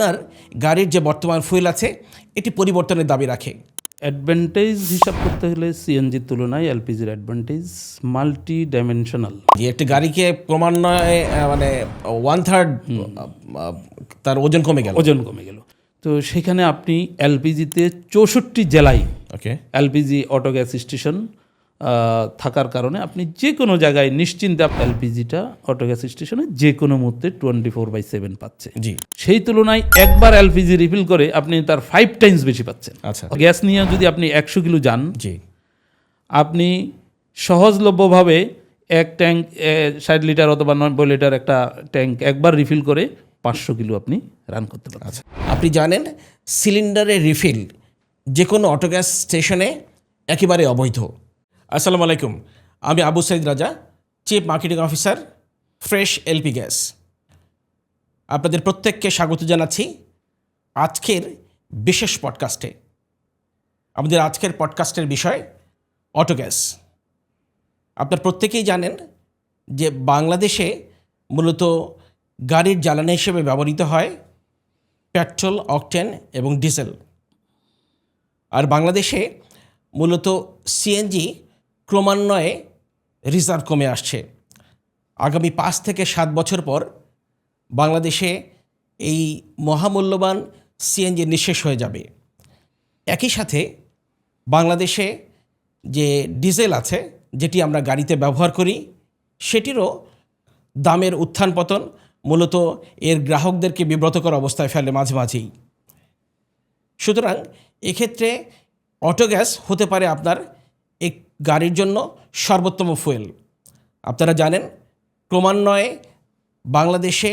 আপনার গাড়ির যে বর্তমান ফুয়েল আছে এটি পরিবর্তনের দাবি রাখে। অ্যাডভান্টেজ হিসাব করতে হলে সিএনজির তুলনায় এলপিজির অ্যাডভান্টেজ মাল্টি ডাইমেনশনাল। যে একটি গাড়িকে ক্রমান্বয়ে মানে 1/3 তার ওজন কমে গেল। তো সেখানে আপনি এলপিজিতে 64 জেলায় ওকে এলপিজি অটো গ্যাস স্টেশন থাকার কারণে আপনি যে কোনো জায়গায় নিশ্চিন্তে এলপিজিটা অটো গ্যাস স্টেশনে যে কোনো মুহূর্তে 24/7 পাচ্ছে। জি, সেই তুলনায় একবার এলপিজি রিফিল করে আপনি তার 5 টাইমস বেশি পাচ্ছেন। আচ্ছা, গ্যাস নিয়ে যদি আপনি 100 কিলো যান, জি, আপনি সহজলভ্যভাবে এক ট্যাঙ্ক 60 লিটার অথবা 90 লিটার একটা ট্যাঙ্ক একবার রিফিল করে 500 কিলো আপনি রান করতে পারেন। আচ্ছা। আপনি জানেন সিলিন্ডারের রিফিল যে কোনো অটো গ্যাস স্টেশনে একেবারে অবৈধ। আসসালামু আলাইকুম, আমি আবু সাইদ রাজা, chief marketing officer, fresh LP gas. আপনাদের প্রত্যেককে স্বাগত জানাচ্ছি আজকের বিশেষ পডকাস্টে। আমাদের আজকের পডকাস্টের বিষয় অটো গ্যাস। আপনার প্রত্যেকেই জানেন যে বাংলাদেশে মূলত গাড়ির জ্বালানি হিসেবে ব্যবহৃত হয় পেট্রোল, অকটেন এবং ডিজেল। আর বাংলাদেশে মূলত সিএনজি ক্রমান্বয়ে রিজার্ভ কমে আসছে। আগামী 5 থেকে 7 বছর পর বাংলাদেশে এই মহামূল্যবান সিএনজি নিঃশেষ হয়ে যাবে। একই সাথে বাংলাদেশে যে ডিজেল আছে, যেটি আমরা গাড়িতে ব্যবহার করি, সেটিরও দামের উত্থান পতন মূলত এর গ্রাহকদেরকে বিব্রতকর অবস্থায় ফেলে মাঝে মাঝেই। সুতরাং এক্ষেত্রে অটো গ্যাস হতে পারে আপনার এক গাড়ির জন্য সর্বোত্তম ফুয়েল। আপনারা জানেন ক্রমান্বয়ে বাংলাদেশে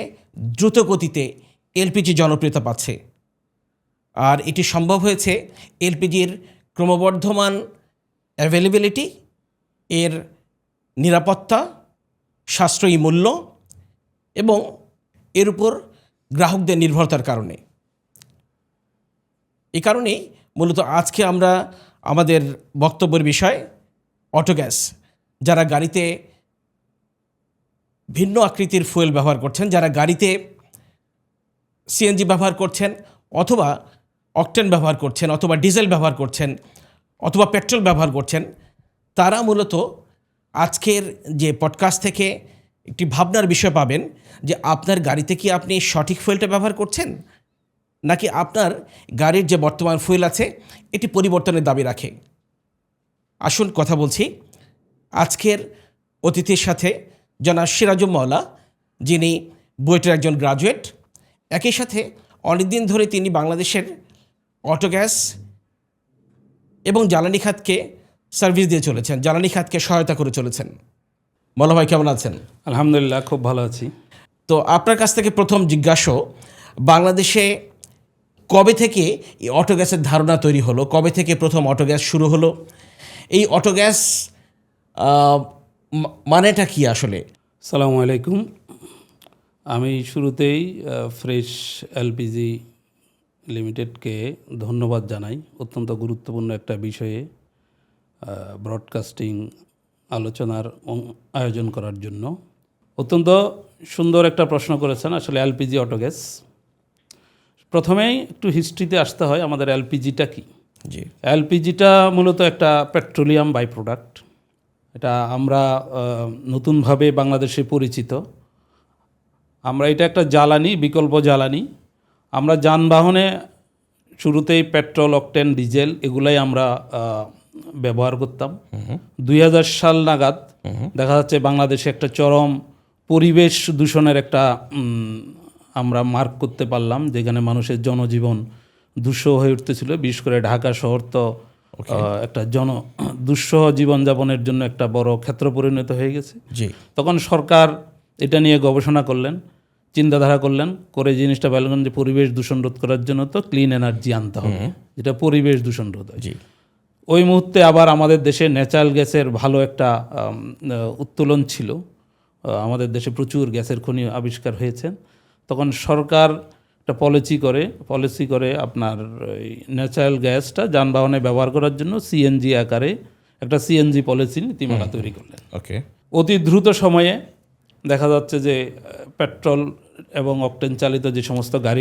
দ্রুত গতিতে এলপিজি জনপ্রিয়তা পাচ্ছে। আর এটি সম্ভব হয়েছে এলপিজির ক্রমবর্ধমান অ্যাভেলেবিলিটি, এর নিরাপত্তা, সাশ্রয়ী মূল্য এবং এর উপর গ্রাহকদের নির্ভরতার কারণে। এই কারণেই মূলত আজকে আমরা আমাদের বক্তব্যের বিষয় অটো গ্যাস। যারা গাড়িতে ভিন্ন আকৃতির ফুয়েল ব্যবহার করছেন, যারা গাড়িতে সিএনজি ব্যবহার করছেন অথবা অকটেন ব্যবহার করছেন অথবা ডিজেল ব্যবহার করছেন অথবা পেট্রোল ব্যবহার করছেন, তারা মূলত আজকের যে পডকাস্ট থেকে একটি ভাবনার বিষয় পাবেন যে আপনার গাড়িতে কি আপনি সঠিক ফুয়েলটা ব্যবহার করছেন, নাকি আপনার গাড়ির যে বর্তমান ফুয়েল আছে এটি পরিবর্তনের দাবি রাখে। আসুন কথা বলছি আজকের অতিথির সাথে, জনাব সিরাজুল মওলা, যিনি বুয়েটের একজন গ্রাজুয়েট। একই সাথে অনেকদিন ধরে তিনি বাংলাদেশের অটো গ্যাস এবং জ্বালানি খাতকে সার্ভিস দিয়ে চলেছেন, জ্বালানি খাতকে সহায়তা করে চলেছেন। মওলা ভাই, কেমন আছেন? আলহামদুলিল্লাহ, খুব ভালো আছি। তো আপনার কাছ থেকে প্রথম জিজ্ঞাসা, বাংলাদেশে কবে থেকে এই অটো গ্যাসের ধারণা তৈরি হলো? কবে থেকে প্রথম অটো গ্যাস শুরু হলো? এই অটো গ্যাস মানেটা কি আসলে? আসসালামু আলাইকুম। আমি শুরুতেই ফ্রেশ এলপিজি লিমিটেডকে ধন্যবাদ জানাই অত্যন্ত গুরুত্বপূর্ণ একটা বিষয়ে ব্রডকাস্টিং আলোচনার আয়োজন করার জন্য। অত্যন্ত সুন্দর একটা প্রশ্ন করেছেন। আসলে এলপিজি অটো গ্যাস, প্রথমেই একটু হিস্ট্রিতে আসতে হয়। আমাদের এলপিজিটা কি? জি, এলপিজিটা মূলত একটা পেট্রোলিয়াম বাই প্রোডাক্ট। এটা আমরা নতুনভাবে বাংলাদেশে পরিচিত। আমরা এটা একটা জ্বালানি, বিকল্প জ্বালানি। আমরা যানবাহনে শুরুতেই পেট্রোল, অকটেন, ডিজেল এগুলাই আমরা ব্যবহার করতাম। 2000 সাল নাগাদ দেখা যাচ্ছে বাংলাদেশে একটা চরম পরিবেশ দূষণের একটা আমরা মার্ক করতে পারলাম, যেখানে মানুষের জনজীবন দুঃসহ হয়ে উঠতেছিল। বিশেষ করে ঢাকা শহর তো একটা দুঃসহ জীবনযাপনের জন্য একটা বড় ক্ষেত্র পরিণত হয়ে গেছে। জি, তখন সরকার এটা নিয়ে গবেষণা করলেন, চিন্তাধারা করলেন, করে জিনিসটা বললেন যে পরিবেশ দূষণ রোধ করার জন্য তো ক্লিন এনার্জি আনতে হবে, যেটা পরিবেশ দূষণ রোধ হয়। জি, ওই মুহূর্তে আবার আমাদের দেশে ন্যাচারাল গ্যাসের ভালো একটা উত্তোলন ছিল। আমাদের দেশে প্রচুর গ্যাসের খনি আবিষ্কার হয়েছে। তখন সরকার একটা পলিসি করে আপনার ন্যাচারাল গ্যাসটা যানবাহনে ব্যবহার করার জন্য সিএনজি আকারে একটা সিএনজি পলিসি নীতিমালা তৈরি করলেন। ওকে। অতি দ্রুত সময়ে দেখা যাচ্ছে যে পেট্রোল এবং অকটেন চালিত যে সমস্ত গাড়ি